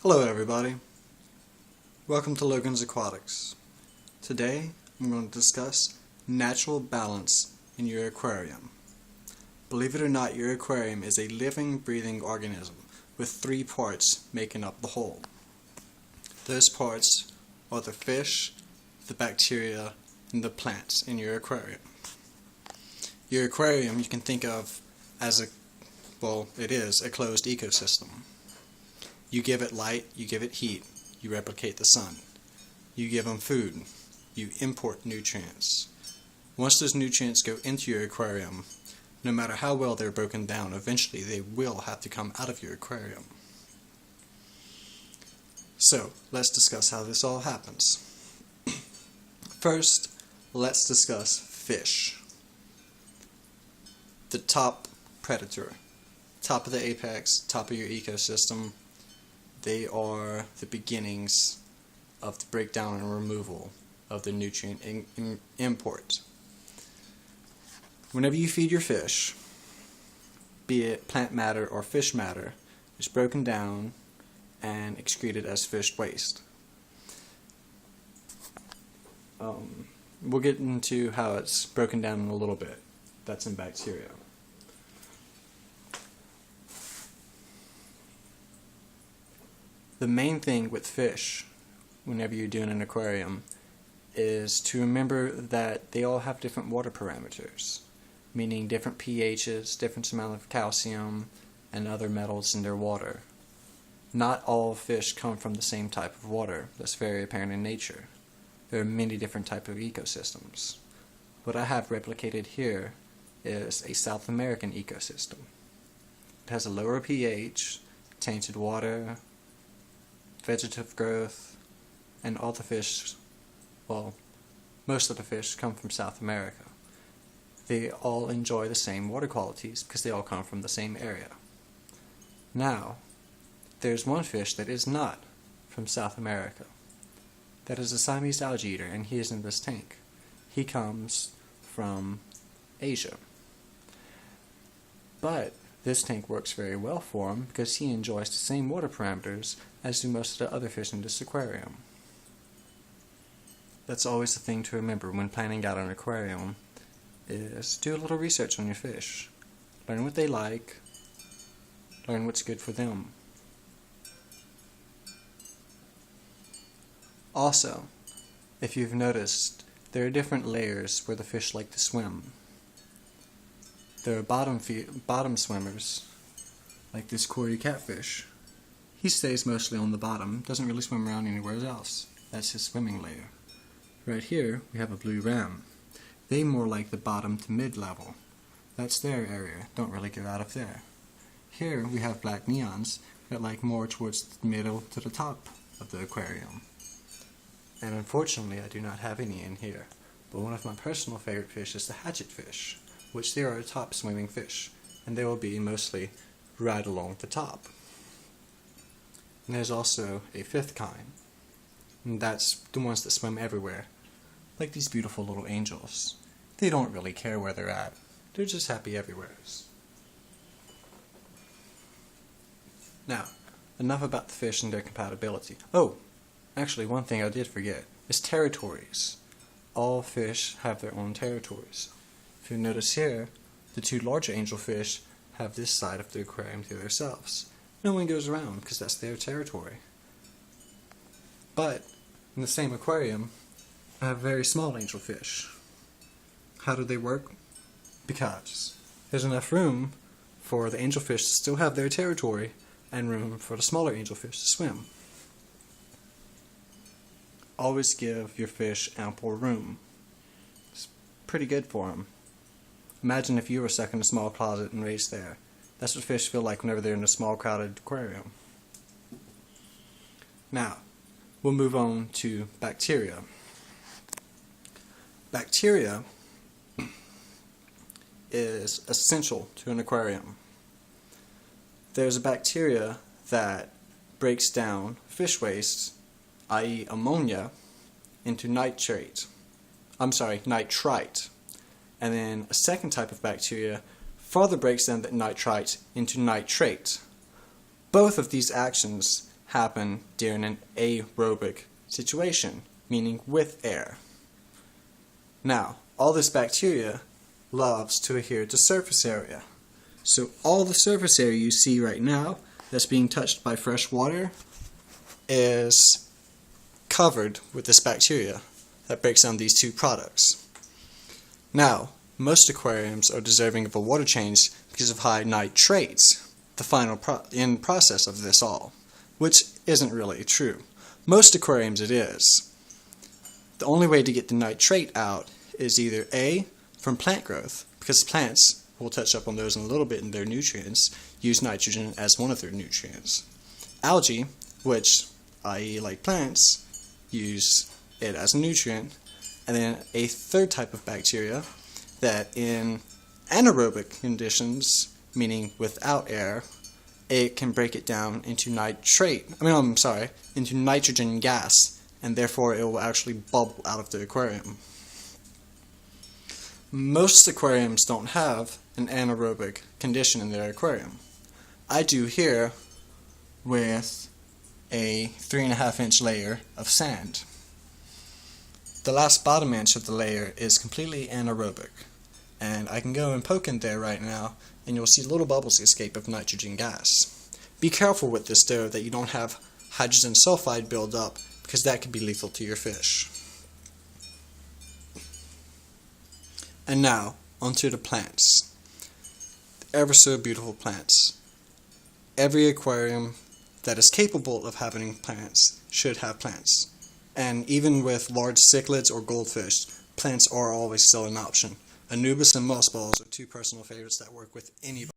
Hello everybody, welcome to Logan's Aquatics. Today I'm going to discuss natural balance in your aquarium. Believe it or not, your aquarium is a living, breathing organism with 3 parts making up the whole. Those parts are the fish, the bacteria, and the plants in your aquarium. Your aquarium you can think of as it is a closed ecosystem. You give it light, you give it heat, you replicate the sun. You give them food, you import nutrients. Once those nutrients go into your aquarium, no matter how well they're broken down, eventually they will have to come out of your aquarium. So, let's discuss how this all happens. First, let's discuss fish. The top predator, top of the apex, top of your ecosystem. They are the beginnings of the breakdown and removal of the nutrient import. Whenever you feed your fish, be it plant matter or fish matter, it's broken down and excreted as fish waste. We'll get into how it's broken down in a little bit. That's in bacteria. The main thing with fish, whenever you're doing an aquarium, is to remember that they all have different water parameters, meaning different pHs, different amount of calcium, and other metals in their water. Not all fish come from the same type of water. That's very apparent in nature. There are many different types of ecosystems. What I have replicated here is a South American ecosystem. It has a lower pH, tainted water, vegetative growth, and all the fish, most of the fish come from South America. They all enjoy the same water qualities because they all come from the same area. Now, there's one fish that is not from South America. That is a Siamese algae eater, and he is in this tank. He comes from Asia. But this tank works very well for him because he enjoys the same water parameters as do most of the other fish in this aquarium. That's always the thing to remember when planning out an aquarium, is do a little research on your fish. Learn what they like, learn what's good for them. Also, if you've noticed, there are different layers where the fish like to swim. There are bottom swimmers, like this cory catfish. He stays mostly on the bottom, doesn't really swim around anywhere else. That's his swimming layer. Right here, we have a blue ram. They more like the bottom to mid-level. That's their area, don't really go out of there. Here, we have black neons that like more towards the middle to the top of the aquarium. And unfortunately, I do not have any in here. But one of my personal favorite fish is the hatchetfish, which they are a top swimming fish, and they will be mostly right along the top. And there's also a 5th kind, and that's the ones that swim everywhere, like these beautiful little angels. They don't really care where they're at, they're just happy everywhere. Now, enough about the fish and their compatibility. Oh, actually one thing I did forget, is territories. All fish have their own territories. If you notice here, the 2 larger angelfish have this side of the aquarium to themselves. No one goes around because that's their territory. But in the same aquarium, I have very small angelfish. How do they work? Because there's enough room for the angelfish to still have their territory and room for the smaller angelfish to swim. Always give your fish ample room. It's pretty good for them. Imagine if you were stuck in a small closet and raised there. That's what fish feel like whenever they're in a small crowded aquarium. Now, we'll move on to bacteria. Bacteria is essential to an aquarium. There's a bacteria that breaks down fish waste, i.e. ammonia, into nitrite. And then a second type of bacteria further breaks down that nitrite into nitrate. Both of these actions happen during an aerobic situation, meaning with air. Now, all this bacteria loves to adhere to surface area. So all the surface area you see right now that's being touched by fresh water is covered with this bacteria that breaks down these two products. Now, most aquariums are deserving of a water change because of high nitrates, the final end process of this all, which isn't really true. Most aquariums it is. The only way to get the nitrate out is either A, from plant growth, because plants, we'll touch up on those in a little bit in their nutrients, use nitrogen as one of their nutrients. Algae, which, i.e. like plants, use it as a nutrient, and then a third type of bacteria that in anaerobic conditions, meaning without air, it can break it down into into nitrogen gas, and therefore it will actually bubble out of the aquarium. Most aquariums don't have an anaerobic condition in their aquarium. I do here with a 3.5-inch layer of sand. The last bottom inch of the layer is completely anaerobic, and I can go and poke in there right now and you'll see little bubbles escape of nitrogen gas. Be careful with this though that you don't have hydrogen sulfide build up, because that could be lethal to your fish. And now, onto the plants. The ever so beautiful plants. Every aquarium that is capable of having plants should have plants. And even with large cichlids or goldfish, plants are always still an option. Anubis and mossballs are two personal favorites that work with anybody.